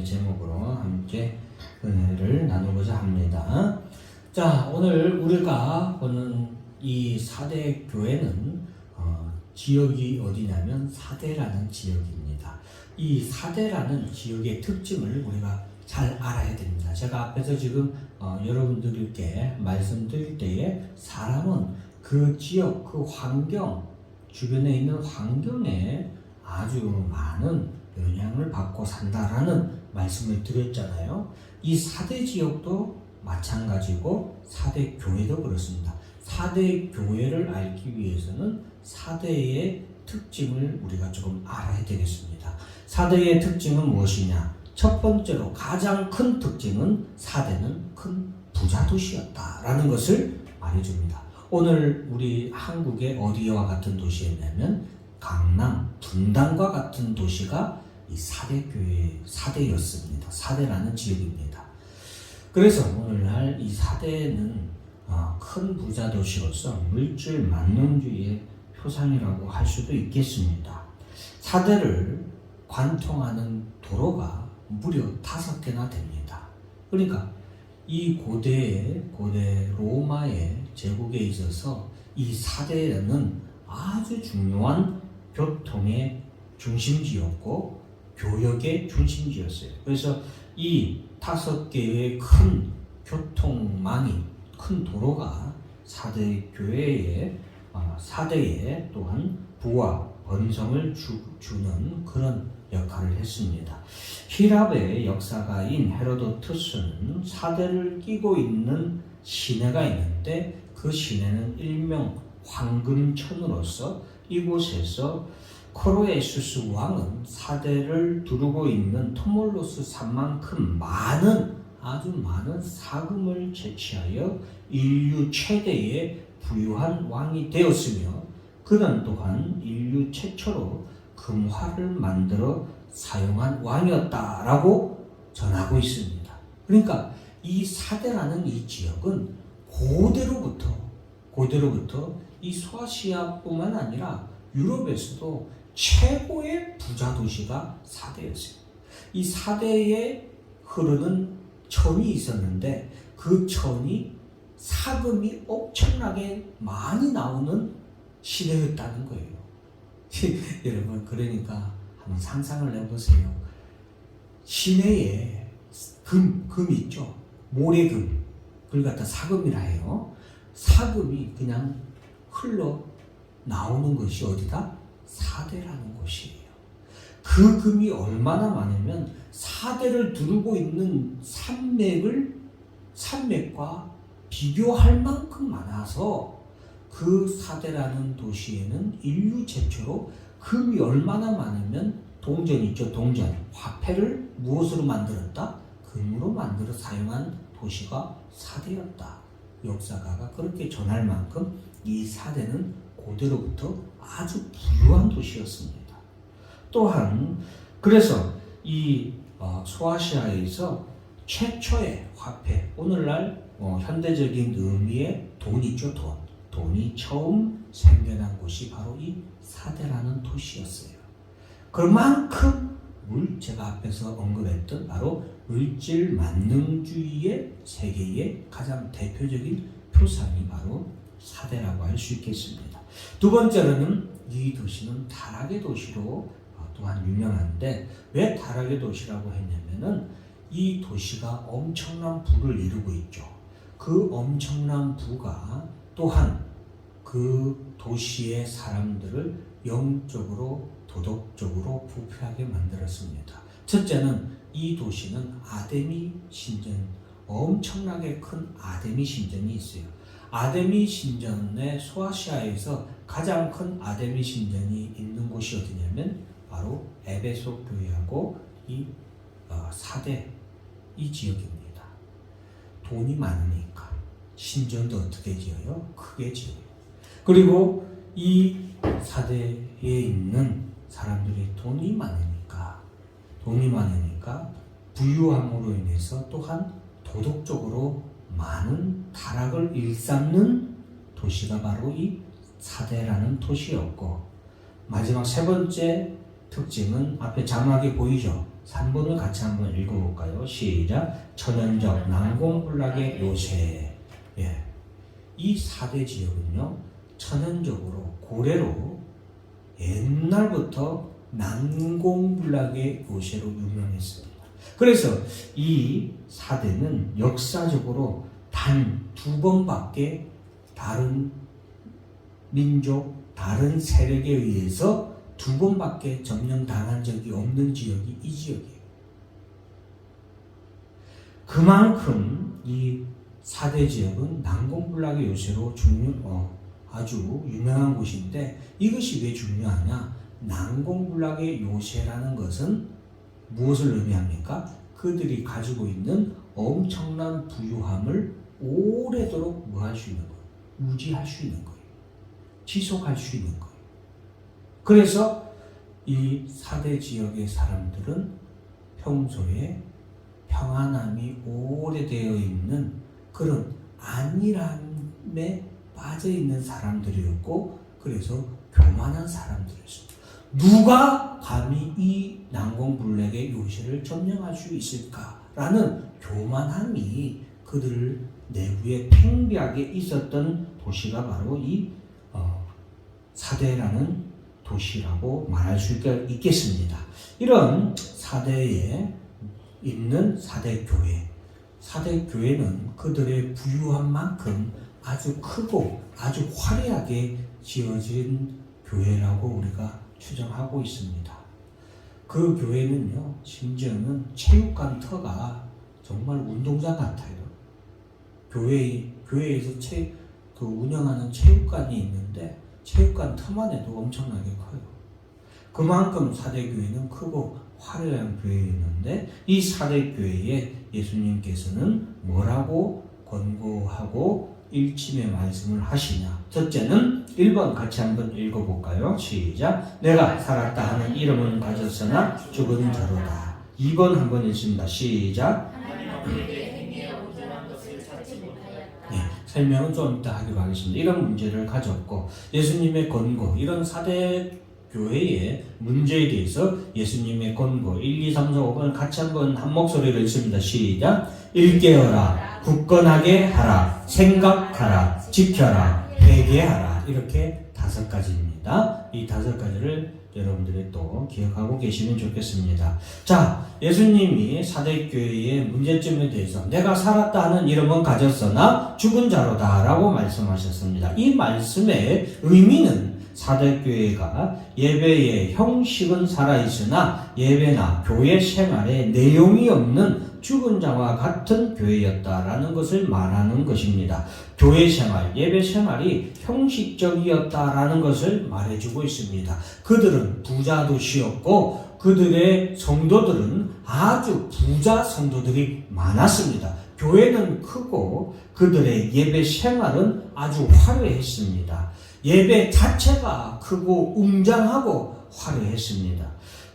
제목으로 함께 은혜를 나누고자 합니다. 자, 오늘 우리가 보는 이 사대 교회는 지역이 어디냐면 사대라는 지역입니다. 이 사대라는 지역의 특징을 우리가 잘 알아야 됩니다. 제가 앞에서 지금 여러분들께 말씀드릴 때에 사람은 그 지역, 그 환경, 주변에 있는 환경에 아주 많은 영향을 받고 산다라는 말씀을 드렸잖아요. 이 사대 지역도 마찬가지고 사대 교회도 그렇습니다. 사대 교회를 알기 위해서는 사대의 특징을 우리가 조금 알아야 되겠습니다. 사대의 특징은 무엇이냐? 첫 번째로 가장 큰 특징은 사대는 큰 부자 도시였다라는 것을 말해줍니다. 오늘 우리 한국의 어디와 같은 도시였냐면 강남, 분당과 같은 도시가 이 사대였습니다. 사대라는 지역입니다. 그래서 오늘날 이 사대는 큰 부자 도시로서 물질 만능주의의 표상이라고 할 수도 있겠습니다. 사대를 관통하는 도로가 무려 5개나 됩니다. 그러니까 이 고대 로마의 제국에 있어서 이 사대는 아주 중요한 교통의 중심지였고 교역의 중심지였어요. 그래서 이 5개의 큰 교통망이, 큰 도로가 사대에 또한 부와 번성을 주는 그런 역할을 했습니다. 히랍의 역사가인 헤로도투스는 사대를 끼고 있는 시내가 있는데 그 시내는 일명 황금천으로서 이곳에서 코로에수스 왕은 사대를 두르고 있는 토몰로스 산만큼 아주 많은 사금을 채취하여 인류 최대의 부유한 왕이 되었으며 그는 또한 인류 최초로 금화를 만들어 사용한 왕이었다라고 전하고 있습니다. 그러니까 이 사대라는 이 지역은 고대로부터 이 소아시아뿐만 아니라 유럽에서도 최고의 부자 도시가 사대였어요. 이 사대에 흐르는 천이 있었는데 그 천이 사금이 엄청나게 많이 나오는 시대였다는 거예요. 여러분, 그러니까 한번 상상을 해보세요. 시내에 금 있죠. 모래금, 그걸 갖다 사금이라 해요. 사금이 그냥 흘러 나오는 것이 어디다? 사대라는 곳이에요. 그 금이 얼마나 많으면 사대를 두르고 있는 산맥과 비교할 만큼 많아서 그 사대라는 도시에는 인류 최초로 금이 얼마나 많으면 동전 있죠. 동전. 화폐를 무엇으로 만들었다? 금으로 만들어 사용한 도시가 사대였다. 역사가가 그렇게 전할 만큼 이 사대는 고대로부터 아주 부유한 도시였습니다. 또한 그래서 이 소아시아에서 최초의 화폐, 오늘날 현대적인 의미의 돈 있죠. 돈이 처음 생겨난 곳이 바로 이 사대라는 도시였어요. 그만큼 제가 앞에서 언급했던 바로 물질 만능주의의 세계의 가장 대표적인 표상이 바로 사대라고 할 수 있겠습니다. 두 번째로는 이 도시는 타락의 도시로 또한 유명한데 왜 타락의 도시라고 했냐면은 이 도시가 엄청난 부를 이루고 있죠. 그 엄청난 부가 또한 그 도시의 사람들을 영적으로 도덕적으로 부패하게 만들었습니다. 첫째는 이 도시는 아데미 신전, 엄청나게 큰 아데미 신전이 있어요. 아데미 신전의 소아시아에서 가장 큰 아데미 신전이 있는 곳이 어디냐면 바로 에베소 교회하고 이 사대 이 지역입니다. 돈이 많으니까 신전도 어떻게 지어요? 크게 지어요. 그리고 이 사대에 있는 사람들이 돈이 많으니까 부유함으로 인해서 또한 도덕적으로 많은 타락을 일삼는 도시가 바로 이 사대라는 도시였고, 마지막 세 번째 특징은 앞에 자막이 보이죠? 3번을 같이 한번 읽어볼까요? 시작. 천연적 난공불락의 요새. 예. 이 4대 지역은요, 천연적으로 고래로 옛날부터 난공불락의 요새로 유명했습니다. 그래서 이 4대는 역사적으로 단 2번밖에 다른 민족, 다른 세력에 의해서 2번밖에 점령당한 적이 없는 지역이 이 지역이에요. 그만큼 이 4대 지역은 난공불락의 요새로 아주 유명한 곳인데, 이것이 왜 중요하냐? 난공불락의 요새라는 것은 무엇을 의미합니까? 그들이 가지고 있는 엄청난 부유함을 오래도록 뭐 할 수 있는 거예요? 유지할 수 있는 거예요. 지속할 수 있는 거예요. 그래서 이 4대 지역의 사람들은 평소에 평안함이 오래되어 있는 그런 안일함에 빠져 있는 사람들이었고, 그래서 교만한 사람들이었습니다. 누가 감히 이 난공불락의 요새를 점령할 수 있을까라는 교만함이 그들 내부에 팽배하게 있었던 도시가 바로 이 사대라는 도시라고 말할 수 있겠습니다. 이런 사대에 있는 사대교회, 사대교회는 그들의 부유한 만큼 아주 크고 아주 화려하게 지어진 교회라고 우리가 추정하고 있습니다. 그 교회는요, 심지어는 체육관 터가 정말 운동장 같아요. 교회에서 운영하는 체육관이 있는데 체육관 터만 해도 엄청나게 커요. 그만큼 사대교회는 크고 화려한 교회였는데, 이 사대교회에 예수님께서는 뭐라고 권고하고 일침의 말씀을 하시냐? 첫째는 1번 같이 한번 읽어볼까요? 시작. 내가 살았다 하는 이름은 가졌으나 죽은 자로다. 2번 한번 읽습니다. 시작. 네, 설명은 좀 이따 하기로 하겠습니다. 이런 문제를 가졌고, 예수님의 권고, 이런 4대 교회의 문제에 대해서 예수님의 권고 1, 2, 3, 4, 5번 같이 한번 한 목소리로 읽습니다. 시작. 일깨어라, 굳건하게 하라, 생각하라, 지켜라, 회개하라. 이렇게 5가지입니다. 이 5가지를 여러분들이 또 기억하고 계시면 좋겠습니다. 자, 예수님이 사대교회의 문제점에 대해서 내가 살았다 하는 이름은 가졌으나 죽은 자로다 라고 말씀하셨습니다. 이 말씀의 의미는 사대교회가 예배의 형식은 살아있으나 예배나 교회 생활에 내용이 없는 죽은 자와 같은 교회였다라는 것을 말하는 것입니다. 교회 생활, 예배 생활이 형식적이었다라는 것을 말해주고 있습니다. 그들은 부자도시였고 그들의 성도들은 아주 부자 성도들이 많았습니다. 교회는 크고 그들의 예배 생활은 아주 화려했습니다. 예배 자체가 크고 웅장하고 화려했습니다.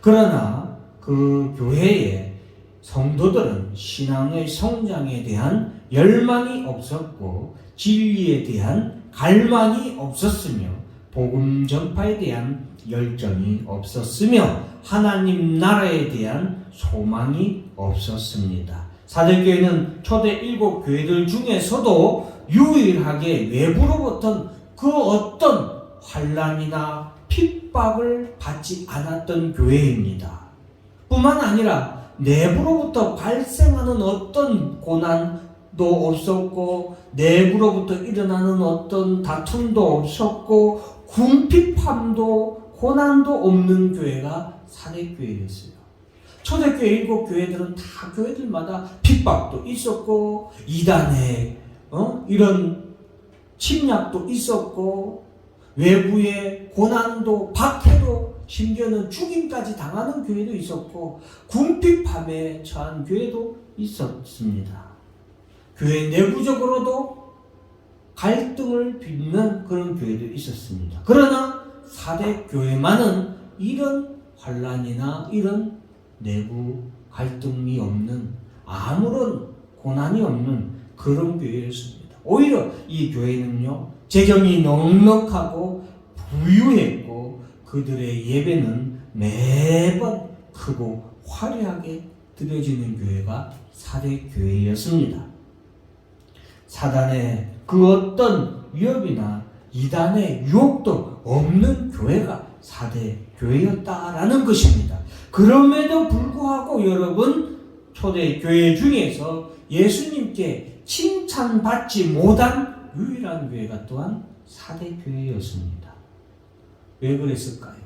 그러나 그 교회에 성도들은 신앙의 성장에 대한 열망이 없었고 진리에 대한 갈망이 없었으며 복음 전파에 대한 열정이 없었으며 하나님 나라에 대한 소망이 없었습니다. 사대교회는 초대 7교회들 중에서도 유일하게 외부로부터 그 어떤 환난이나 핍박을 받지 않았던 교회입니다. 뿐만 아니라 내부로부터 발생하는 어떤 고난도 없었고 내부로부터 일어나는 어떤 다툼도 없었고 궁핍함도 고난도 없는 교회가 사대교회였어요. 초대교회 7교회들은 다 교회들마다 핍박도 있었고 이단의 이런 침략도 있었고 외부의 고난도 박해도 심지어는 죽임까지 당하는 교회도 있었고 궁핍함에 처한 교회도 있었습니다. 교회 내부적으로도 갈등을 빚는 그런 교회도 있었습니다. 그러나 사대교회만은 이런 환난이나 이런 내부 갈등이 없는 아무런 고난이 없는 그런 교회였습니다. 오히려 이 교회는요 재정이 넉넉하고 부유했고 그들의 예배는 매번 크고 화려하게 드려지는 교회가 사대 교회였습니다. 사단의 그 어떤 위협이나 이단의 유혹도 없는 교회가 사대 교회였다라는 것입니다. 그럼에도 불구하고 여러분, 초대 교회 중에서 예수님께 칭찬받지 못한 유일한 교회가 또한 사대 교회였습니다. 왜 그랬을까요?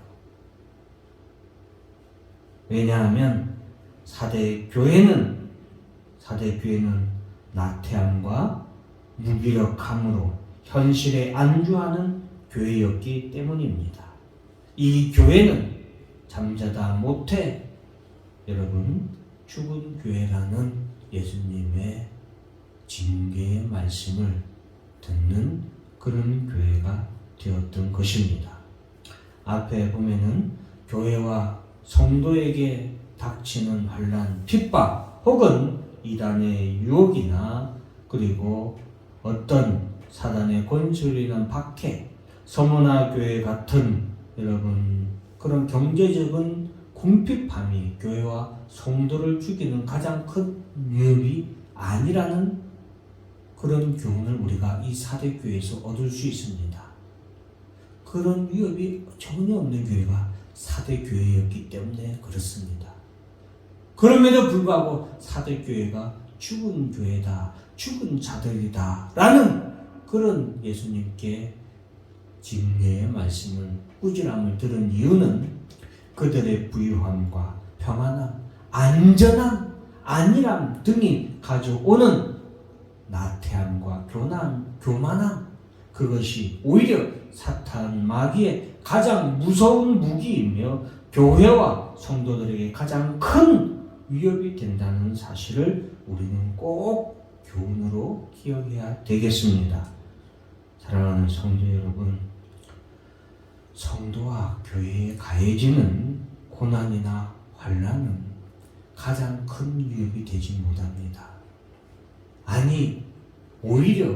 왜냐하면 사대 교회는 나태함과 무기력함으로 현실에 안주하는 교회였기 때문입니다. 이 교회는 잠자다 못해 여러분 죽은 교회라는 예수님의 징계의 말씀을 듣는 그런 교회가 되었던 것입니다. 앞에 보면은 교회와 성도에게 닥치는 환난, 핍박 혹은 이단의 유혹이나 그리고 어떤 사단의 권술이나 박해, 서머나 교회 같은 여러분 그런 경제적인 궁핍함이 교회와 성도를 죽이는 가장 큰 위협이 아니라는 그런 교훈을 우리가 이 사대 교회에서 얻을 수 있습니다. 그런 위협이 전혀 없는 교회가 사대 교회였기 때문에 그렇습니다. 그럼에도 불구하고 사대 교회가 죽은 교회다, 죽은 자들이다 라는 그런 예수님께 징계의 말씀을 꾸지람을 들은 이유는 그들의 부유함과 평안함, 안전함, 안일함 등이 가져오는 나태함과 교만함, 그것이 오히려 사탄 마귀의 가장 무서운 무기이며 교회와 성도들에게 가장 큰 위협이 된다는 사실을 우리는 꼭 교훈으로 기억해야 되겠습니다. 사랑하는 성도 여러분, 성도와 교회에 가해지는 고난이나 환난은 가장 큰 위협이 되지 못합니다. 아니, 오히려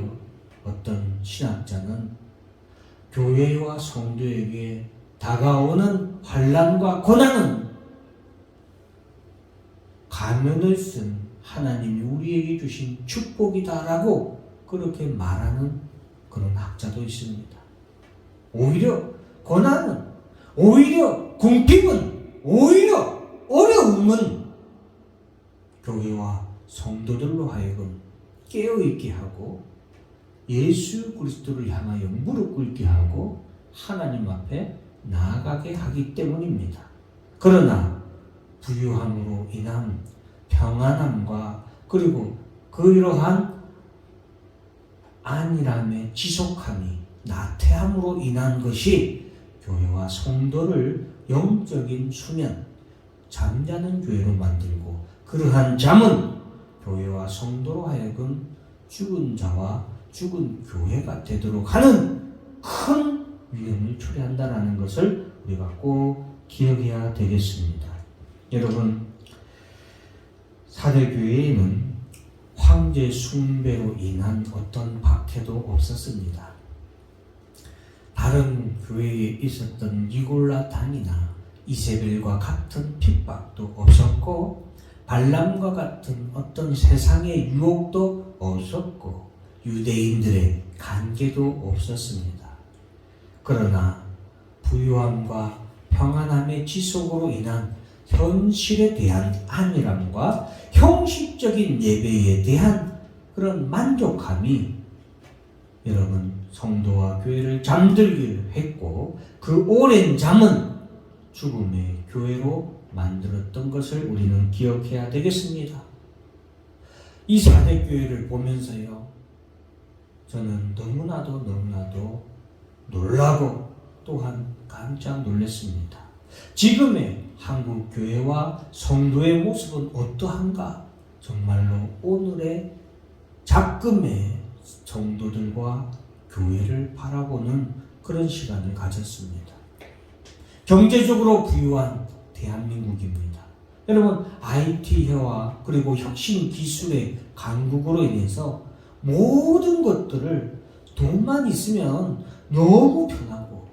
어떤 신학자는 교회와 성도에게 다가오는 환난과 고난은 가면을 쓴 하나님이 우리에게 주신 축복이다라고 그렇게 말하는 그런 학자도 있습니다. 오히려 고난은, 오히려 궁핍은, 오히려 어려움은 교회와 성도들로 하여금 깨어있게 하고 예수 그리스도를 향하여 무릎 꿇게 하고 하나님 앞에 나아가게 하기 때문입니다. 그러나 부유함으로 인한 평안함과 그리고 그러한 안일함의 지속함이 나태함으로 인한 것이 교회와 성도를 영적인 수면, 잠자는 교회로 만들고 그러한 잠은 교회와 성도로 하여금 죽은 자와 죽은 교회가 되도록 하는 큰 위험을 초래한다는 것을 우리가 꼭 기억해야 되겠습니다. 여러분, 사대교회에는 황제 숭배로 인한 어떤 박해도 없었습니다. 다른 교회에 있었던 니골라당이나 이세벨과 같은 핍박도 없었고 발람과 같은 어떤 세상의 유혹도 없었고 유대인들의 간계도 없었습니다. 그러나 부유함과 평안함의 지속으로 인한 현실에 대한 안일함과 형식적인 예배에 대한 그런 만족함이 여러분 성도와 교회를 잠들게 했고 그 오랜 잠은 죽음의 교회로 만들었던 것을 우리는 기억해야 되겠습니다. 이 사대 교회를 보면서요, 저는 너무나도 놀라고 또한 깜짝 놀랐습니다. 지금의 한국 교회와 성도의 모습은 어떠한가? 정말로 오늘의 작금의 성도들과 교회를 바라보는 그런 시간을 가졌습니다. 경제적으로 부유한 대한민국입니다. 여러분, IT화와 그리고 혁신 기술의 강국으로 인해서 모든 것들을 돈만 있으면 너무 편하고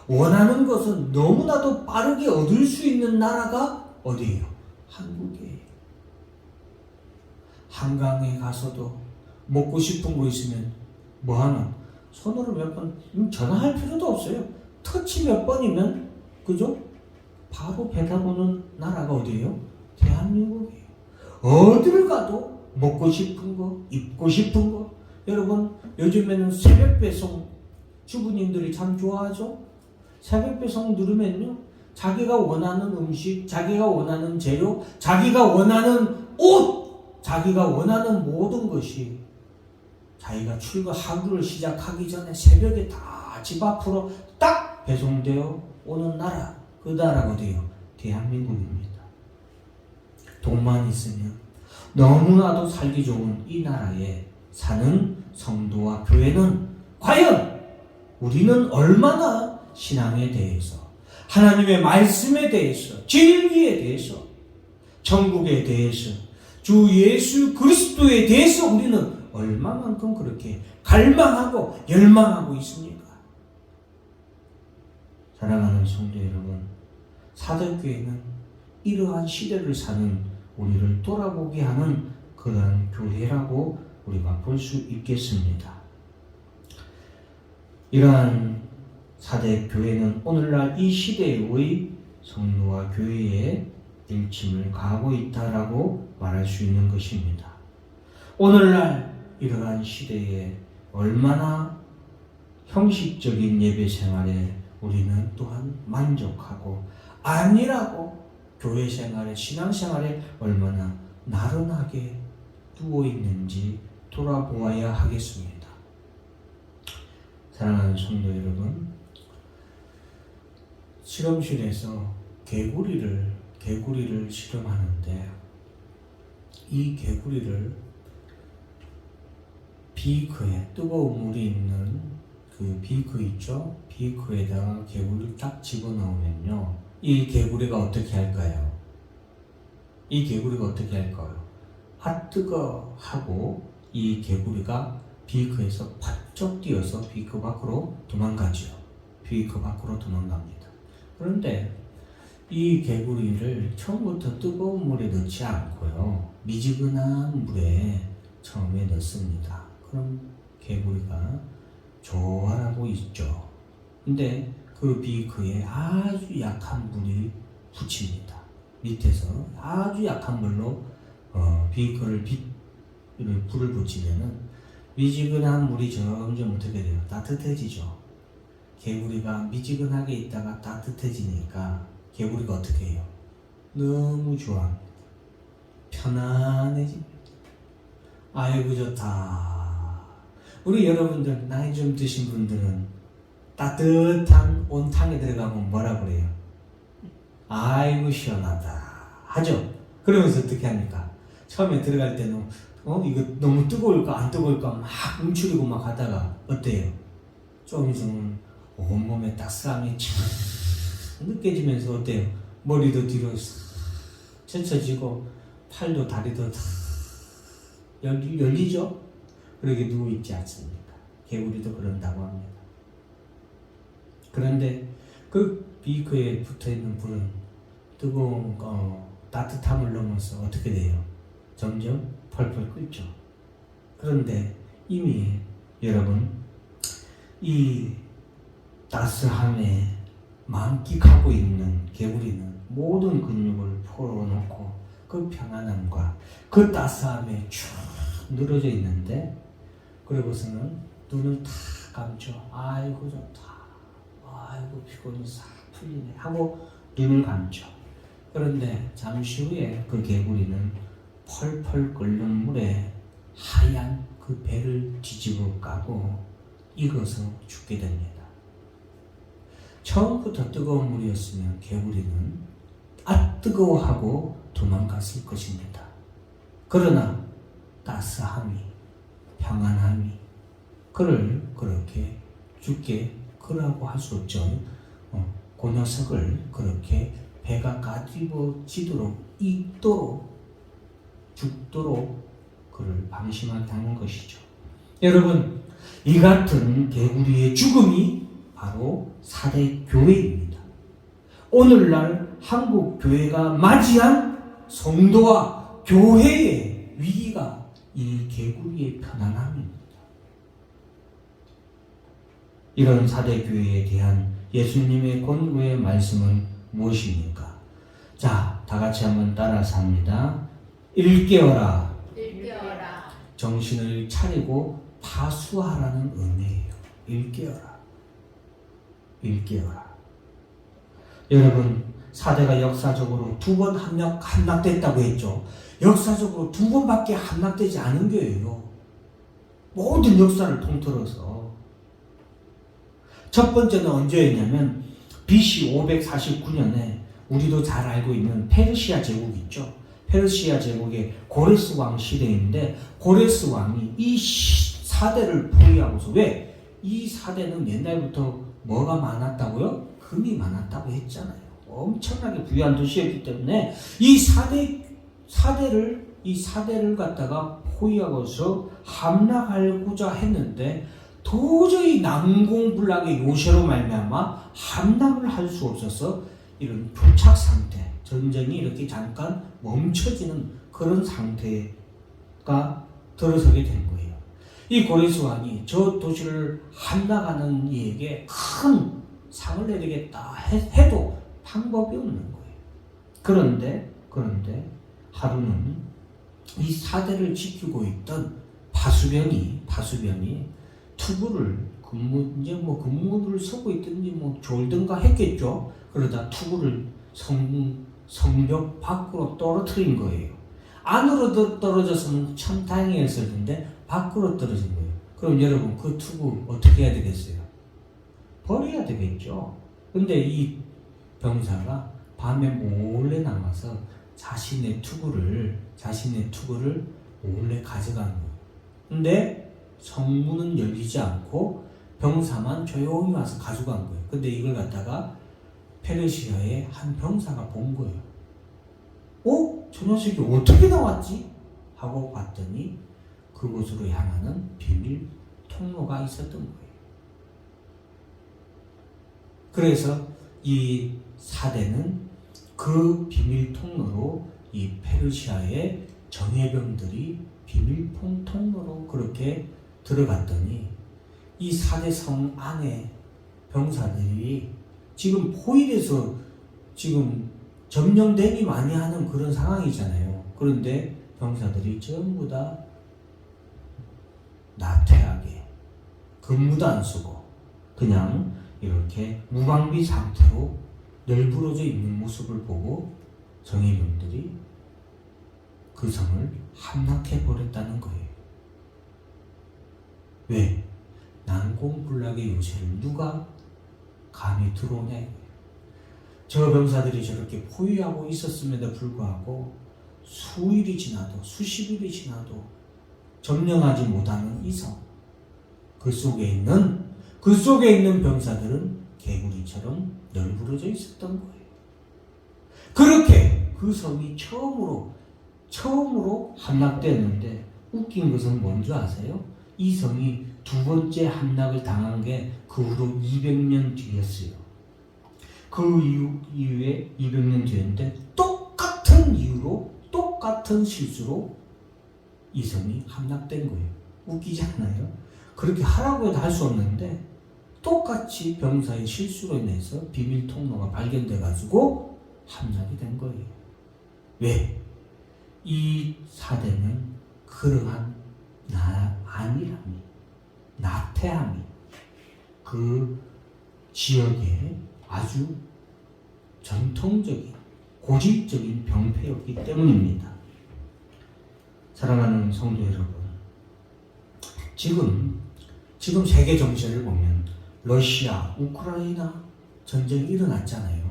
원하는 것은 너무나도 빠르게 얻을 수 있는 나라가 어디예요? 한국이에요. 한강에 가서도 먹고 싶은 거 있으면 뭐하나? 손으로 몇 번 전화할 필요도 없어요. 터치 몇 번이면 그죠? 바로 배달 오는 나라가 어디예요? 대한민국이에요. 어딜 가도 먹고 싶은 거, 입고 싶은 거. 여러분 요즘에는 새벽 배송 주부님들이 참 좋아하죠? 새벽 배송 누르면요, 자기가 원하는 음식, 자기가 원하는 재료, 자기가 원하는 옷, 자기가 원하는 모든 것이 자기가 하루를 시작하기 전에 새벽에 다 집 앞으로 딱 배송되어 오는 나라. 그 나라가 어디예요? 대한민국입니다. 돈만 있으면 너무나도 살기 좋은 이 나라에 사는 성도와 교회는 과연 우리는 얼마나 신앙에 대해서, 하나님의 말씀에 대해서, 진리에 대해서, 천국에 대해서, 주 예수 그리스도에 대해서 우리는 얼마만큼 그렇게 갈망하고 열망하고 있습니까? 사랑하는 성도 여러분, 사도교회는 이러한 시대를 사는 우리를 돌아보게 하는 그러한 교회라고 우리가 볼 수 있겠습니다. 이러한 사대교회는 오늘날 이 시대의 성도와 교회에 일침을 가하고 있다라고 말할 수 있는 것입니다. 오늘날 이러한 시대에 얼마나 형식적인 예배 생활에 우리는 또한 만족하고 아니라고 교회 생활에, 신앙 생활에 얼마나 나른하게 누워 있는지 돌아보아야 하겠습니다. 사랑하는 성도 여러분, 실험실에서 개구리를 실험하는데 이 개구리를 비커에, 뜨거운 물이 있는 그 비커 있죠? 비커에다가 개구리를 딱 집어넣으면요, 이 개구리가 어떻게 할까요? 이 개구리가 어떻게 할까요? 아 뜨거 하고 이 개구리가 비커에서 바짝 뛰어서 비커 밖으로 도망가죠. 비커 밖으로 도망갑니다. 그런데 이 개구리를 처음부터 뜨거운 물에 넣지 않고요, 미지근한 물에 처음에 넣습니다. 그럼 개구리가 좋아하고 있죠. 근데 그 비커에 아주 약한 물이 붙입니다. 밑에서 아주 약한 물로 비커를 불을 붙이면은 미지근한 물이 점점 어떻게 돼요? 따뜻해지죠. 개구리가 미지근하게 있다가 따뜻해지니까 개구리가 어떻게 해요? 너무 좋아. 편안해집니다. 아이고 좋다. 우리 여러분들 나이 좀 드신 분들은 따뜻한 온탕에 들어가면 뭐라 그래요? 아이고 시원하다 하죠. 그러면서 어떻게 합니까? 처음에 들어갈 때는 이거 너무 뜨거울까 안 뜨거울까 막 움츠리고 막 하다가 어때요? 좀 있으면 온몸에 따스함이 촥 느껴지면서 어때요? 머리도 뒤로 젖혀지고 팔도 다리도 다 열리죠? 그렇게 누워있지 않습니까? 개구리도 그런다고 합니다. 그런데 그 비커에 붙어있는 불은 뜨거운 따뜻함을 넘어서 어떻게 돼요? 점점 펄펄 끓죠. 그런데 이미 여러분 이 따스함에 만끽하고 있는 개구리는 모든 근육을 풀어놓고 그 평안함과 그 따스함에 쭉 늘어져 있는데, 그러고서는 눈을 다 감죠. 아이고 좋다. 아이고 피곤이 싹 풀리네 하고 눈을 감죠. 그런데 잠시 후에 그 개구리는 펄펄 끓는 물에 하얀 그 배를 뒤집어 까고 익어서 죽게 됩니다. 처음부터 뜨거운 물이었으면 개구리는 뜨거워하고 도망갔을 것입니다. 그러나 따스함이, 평안함이 그를 그렇게 죽게 그라고 할 수 없죠. 그 녀석을 그렇게 배가 가집어지도록 익도록 죽도록 그를 방심하다는 것이죠. 여러분, 이 같은 개구리의 죽음이 바로 사대 교회입니다. 오늘날 한국 교회가 맞이한 성도와 교회의 위기가 이 개구리의 편안함입니다. 이런 사대교회에 대한 예수님의 권고의 말씀은 무엇입니까? 자, 다 같이 한번 따라서 합니다. 일깨어라. 일깨어라. 정신을 차리고 파수하라는 의미예요. 일깨어라. 일깨어라. 여러분, 사대가 역사적으로 2번 함락됐다고 했죠. 역사적으로 2번밖에 함락되지 않은 교회예요. 모든 역사를 통틀어서. 첫 번째는 언제였냐면 BC 549년에 우리도 잘 알고 있는 페르시아 제국 있죠. 페르시아 제국의 고레스 왕 시대인데, 고레스 왕이 이 사대를 포위하고서, 왜? 이 사대는 옛날부터 뭐가 많았다고요? 금이 많았다고 했잖아요. 엄청나게 부유한 도시였기 때문에 이 사대를 갖다가 포위하고서 함락하고자 했는데, 도저히 난공불락의 요새로 말미암아 함락을 할 수 없어서 이런 교착 상태, 전쟁이 이렇게 잠깐 멈춰지는 그런 상태가 들어서게 된 거예요. 이 고레스 왕이 저 도시를 함락하는 이에게 큰 상을 내리겠다 해도 방법이 없는 거예요. 그런데 하루는 이 사대를 지키고 있던 바수병이 투구를 근무를 서고 있든지 졸든가 했겠죠. 그러다 투구를 성벽 밖으로 떨어뜨린 거예요. 안으로 떨어졌으면 참 다행이었을 텐데 밖으로 떨어진 거예요. 그럼 여러분, 그 투구 어떻게 해야 되겠어요? 버려야 되겠죠. 근데 이 병사가 밤에 몰래 나와서 자신의 투구를 몰래 가져간 거예요. 근데 성문은 열리지 않고 병사만 조용히 와서 가져간 거예요. 근데 이걸 갖다가 페르시아의 한 병사가 본 거예요. 저 녀석이 어떻게 나왔지? 하고 봤더니 그곳으로 향하는 비밀 통로가 있었던 거예요. 그래서 이 사대는 그 비밀 통로로 이 페르시아의 정예병들이 비밀 통로로 그렇게 들어갔더니 이 사대성 안에 병사들이 지금 포위돼서 지금 점령되기 많이 하는 그런 상황이잖아요. 그런데 병사들이 전부 다 나태하게 근무도 안 쓰고 그냥 이렇게 무방비 상태로 널브러져 있는 모습을 보고 정예병들이 그 성을 함락해 버렸다는 거예요. 왜? 난공불락의 요새를 누가 감히 들어오냐. 저 병사들이 저렇게 포위하고 있었음에도 불구하고 수일이 지나도 수십일이 지나도 점령하지 못하는 이 성, 그 속에 있는 병사들은 개구리처럼 널브러져 있었던 거예요. 그렇게 그 성이 처음으로 함락되었는데, 웃긴 것은 뭔지 아세요? 이 성이 2번째 함락을 당한 게 그 후로 200년 뒤였어요. 그 이후에 200년 뒤였는데 똑같은 이유로 똑같은 실수로 이 성이 함락된 거예요. 웃기지 않나요? 그렇게 하라고 해도 할 수 없는데 똑같이 병사의 실수로 인해서 비밀 통로가 발견돼 가지고 함락이 된 거예요. 왜? 이 사대는 그러한 안일함이, 나태함이 그 지역의 아주 전통적인 고질적인 병폐였기 때문입니다. 사랑하는 성도 여러분, 지금 세계 정세를 보면 러시아, 우크라이나 전쟁이 일어났잖아요.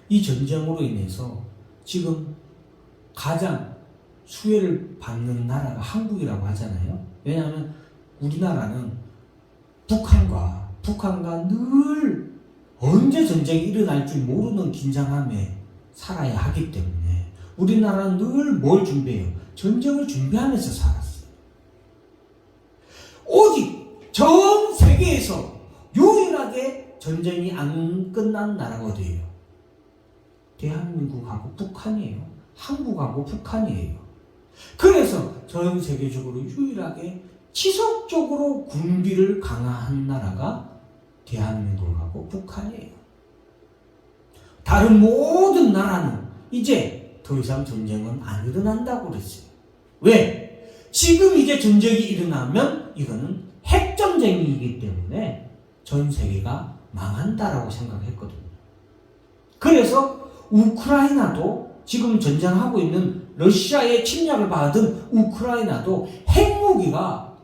이 전쟁으로 인해서 지금 가장 수혜를 받는 나라가 한국이라고 하잖아요. 왜냐하면 우리나라는 북한과 늘 언제 전쟁이 일어날 줄 모르는 긴장함에 살아야 하기 때문에 우리나라는 늘 뭘 준비해요? 전쟁을 준비하면서 살았어요. 오직 전 세계에서 유일하게 전쟁이 안 끝난 나라가 어디예요? 대한민국하고 북한이에요. 한국하고 북한이에요. 그래서 전 세계적으로 유일하게 지속적으로 군비를 강화한 나라가 대한민국하고 북한이에요. 다른 모든 나라는 이제 더 이상 전쟁은 안 일어난다고 그랬어요. 왜? 지금 이제 전쟁이 일어나면 이거는 핵전쟁이기 때문에 전 세계가 망한다라고 생각했거든요. 그래서 우크라이나도 지금 전쟁하고 있는 러시아의 침략을 받은 우크라이나도 핵무기가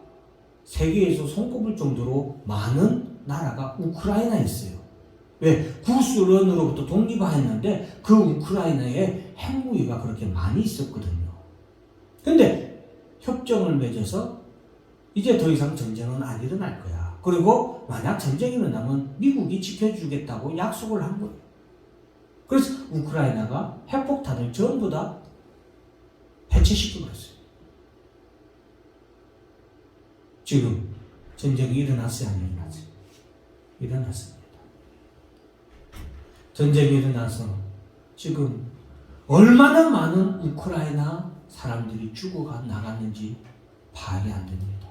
세계에서 손꼽을 정도로 많은 나라가 우크라이나였어요. 왜? 구소련으로부터 독립하였는데 그 우크라이나에 핵무기가 그렇게 많이 있었거든요. 근데 협정을 맺어서 이제 더 이상 전쟁은 안 일어날 거야. 그리고 만약 전쟁이 일어나면 미국이 지켜주겠다고 약속을 한 거예요. 그래서 우크라이나가 핵폭탄을 전부 다 해체시켜버렸어요. 지금 전쟁이 일어났어요, 안 일어났어요? 일어났습니다. 전쟁이 일어나서 지금 얼마나 많은 우크라이나 사람들이 죽어가 나갔는지 파악이 안 됩니다.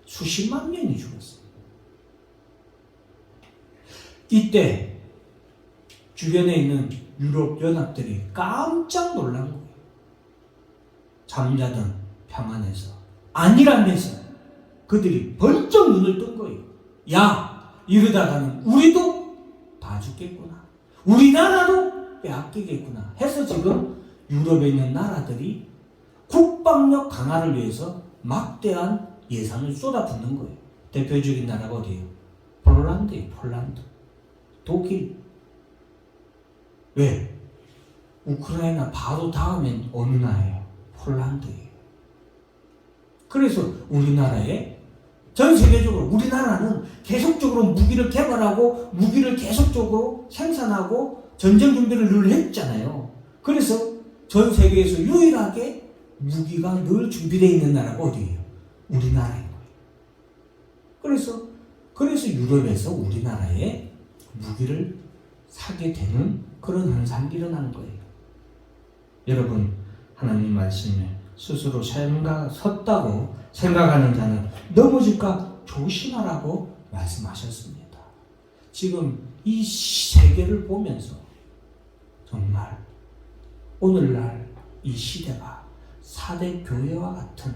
수십만 명이 죽었어요. 이때 주변에 있는 유럽 연합들이 깜짝 놀란 거예요. 잠자던 평안에서 아니라면서 그들이 번쩍 눈을 뜬 거예요. 야, 이러다가는 우리도 다 죽겠구나. 우리나라도 빼앗기겠구나 해서 지금 유럽에 있는 나라들이 국방력 강화를 위해서 막대한 예산을 쏟아붓는 거예요. 대표적인 나라가 어디예요? 폴란드예요. 폴란드. 독일. 왜? 우크라이나 바로 다음엔 어느 나라예요? 폴란드예요. 그래서 우리나라에 전 세계적으로 우리나라는 계속적으로 무기를 개발하고 무기를 계속적으로 생산하고 전쟁 준비를 늘 했잖아요. 그래서 전 세계에서 유일하게 무기가 늘 준비되어 있는 나라가 어디예요? 우리나라인 거예요. 그래서 유럽에서 우리나라에 무기를 사게 되는 그런 현상이 일어나는 거예요. 여러분, 하나님 말씀에 스스로 섰다고 생각하는 자는 넘어질까 조심하라고 말씀하셨습니다. 지금 이 세계를 보면서 정말 오늘날 이 시대가 4대 교회와 같은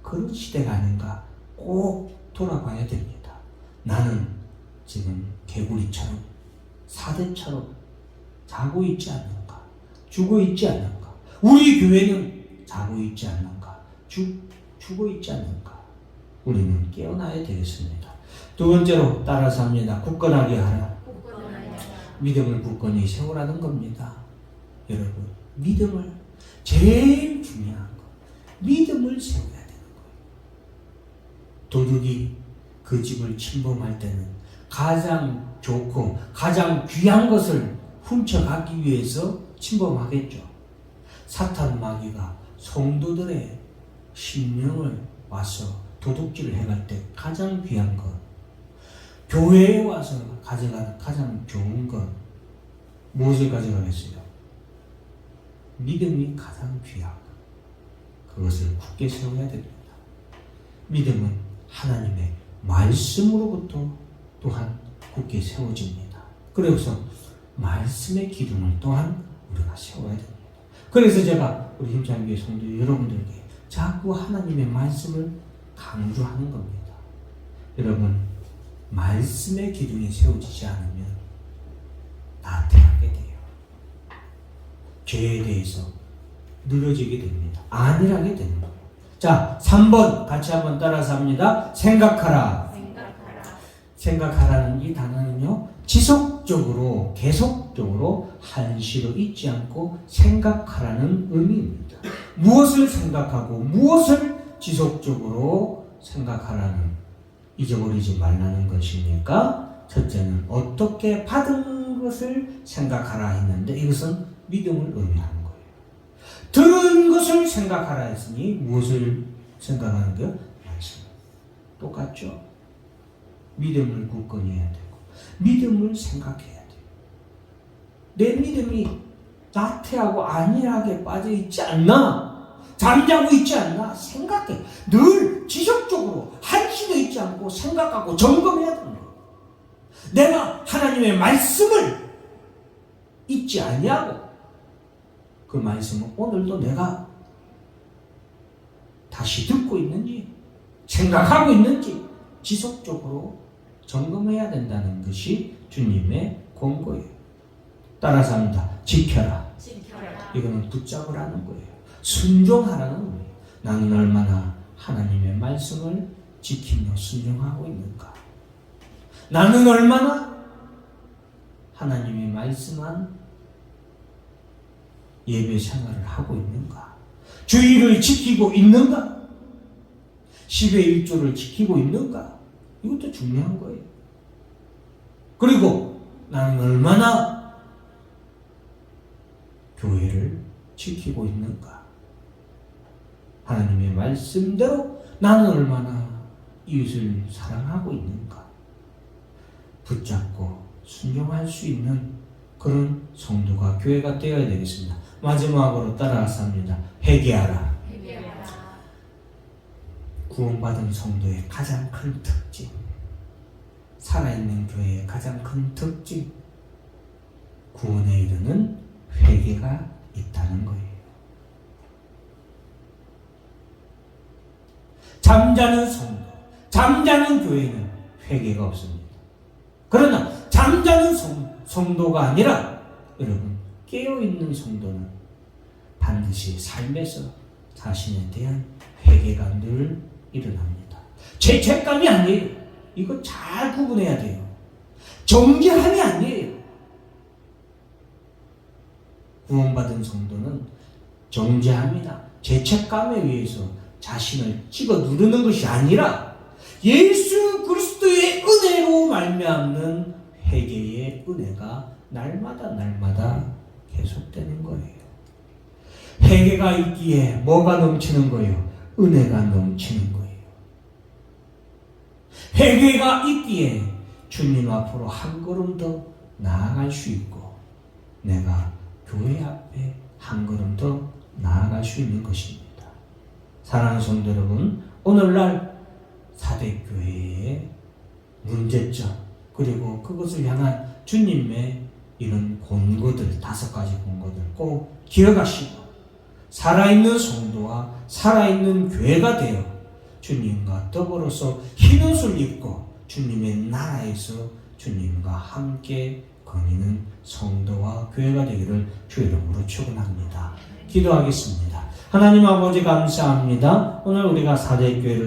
그런 시대가 아닌가 꼭 돌아봐야 됩니다. 나는 지금 개구리처럼 4대처럼 자고 있지 않는가? 죽어 있지 않는가? 우리 교회는 자고 있지 않는가? 죽어 있지 않는가? 우리는 깨어나야 되겠습니다. 두 번째로 따라서 합니다. 굳건하게 하라. 믿음을 굳건히 세우라는 겁니다. 여러분, 믿음을 제일 중요한 거. 믿음을 세워야 되는 거예요. 도둑이 그 집을 침범할 때는 가장 좋고 가장 귀한 것을 훔쳐가기 위해서 침범하겠죠. 사탄 마귀가 성도들의 심령을 와서 도둑질을 해갈 때 가장 귀한 것, 교회에 와서 가져가는 가장 좋은 것, 무엇을 가져가겠어요? 믿음이 가장 귀하고 그것을 굳게 세워야 됩니다. 믿음은 하나님의 말씀으로부터 또한 굳게 세워집니다. 그래서 말씀의 기둥을 또한 우리가 세워야 됩니다. 그래서 제가 우리 힘찬교회 성도 여러분들에게 자꾸 하나님의 말씀을 강조하는 겁니다. 여러분, 말씀의 기둥이 세워지지 않으면 나태하게 돼요. 죄에 대해서 늘어지게 됩니다. 안일하게 되는 거예요. 자, 3번 같이 한번 따라서 합니다. 생각하라. 생각하라는 이 단어는요, 지속적으로 계속적으로 한시로 잊지 않고 생각하라는 의미입니다. 무엇을 생각하고 무엇을 지속적으로 생각하라는, 잊어버리지 말라는 것이니까 첫째는 어떻게 받은 것을 생각하라 했는데 이것은 믿음을 의미하는 거예요. 들은 것을 생각하라 했으니 무엇을 생각하는 거예요? 말씀. 똑같죠? 믿음을 굳건히 해야 되고 믿음을 생각해야 돼요. 내 믿음이 나태하고 안일하게 빠져 있지 않나? 잠자고 있지 않나? 생각해. 늘 지속적으로 한시도 있지 않고 생각하고 점검해야 된다. 내가 하나님의 말씀을 잊지 아니하고 그 말씀은 오늘도 내가 다시 듣고 있는지 생각하고 있는지 지속적으로 점검해야 된다는 것이 주님의 권고예요. 따라서 합니다. 지켜라. 이거는 붙잡으라는 거예요. 순종하라는 거예요. 나는 얼마나 하나님의 말씀을 지키며 순종하고 있는가. 나는 얼마나 하나님이 말씀한 예배 생활을 하고 있는가. 주의를 지키고 있는가. 10의 1조를 지키고 있는가. 이것도 중요한 거예요. 그리고 나는 얼마나 교회를 지키고 있는가. 하나님의 말씀대로 나는 얼마나 이웃을 사랑하고 있는가. 붙잡고 순종할 수 있는 그런 성도가 교회가 되어야 되겠습니다. 마지막으로 따라서 합니다. 회개하라. 구원받은 성도의 가장 큰 특징, 살아있는 교회의 가장 큰 특징, 구원에 이르는 회개가 있다는 거예요. 잠자는 성도, 잠자는 교회는 회개가 없습니다. 그러나 잠자는 성도가 아니라 여러분 깨어있는 성도는 반드시 삶에서 자신에 대한 회개가 늘 일어납니다. 죄책감이 아니에요. 이거 잘 구분해야 돼요. 정죄함이 아니에요. 구원받은 성도는 정죄함이나 죄책감에 의해서 자신을 찍어 누르는 것이 아니라 예수 그리스도의 은혜로 말미암는 회개의 은혜가 날마다 계속되는 거예요. 회개가 있기에 뭐가 넘치는 거예요? 은혜가 넘치는 거예요. 회개가 있기에 주님 앞으로 한 걸음 더 나아갈 수 있고 내가 교회 앞에 한 걸음 더 나아갈 수 있는 것입니다. 사랑하는 성도 여러분, 오늘날 사대교회의 문제점 그리고 그것을 향한 주님의 이런 권고들 5가지 권고들 꼭 기억하시고 살아있는 성도와 살아있는 교회가 되어 주님과 더불어서 흰옷을 입고 주님의 나라에서 주님과 함께 거니는 성도와 교회가 되기를 주 이름으로 축원합니다. 기도하겠습니다. 하나님 아버지 감사합니다. 오늘 우리가 사대교회를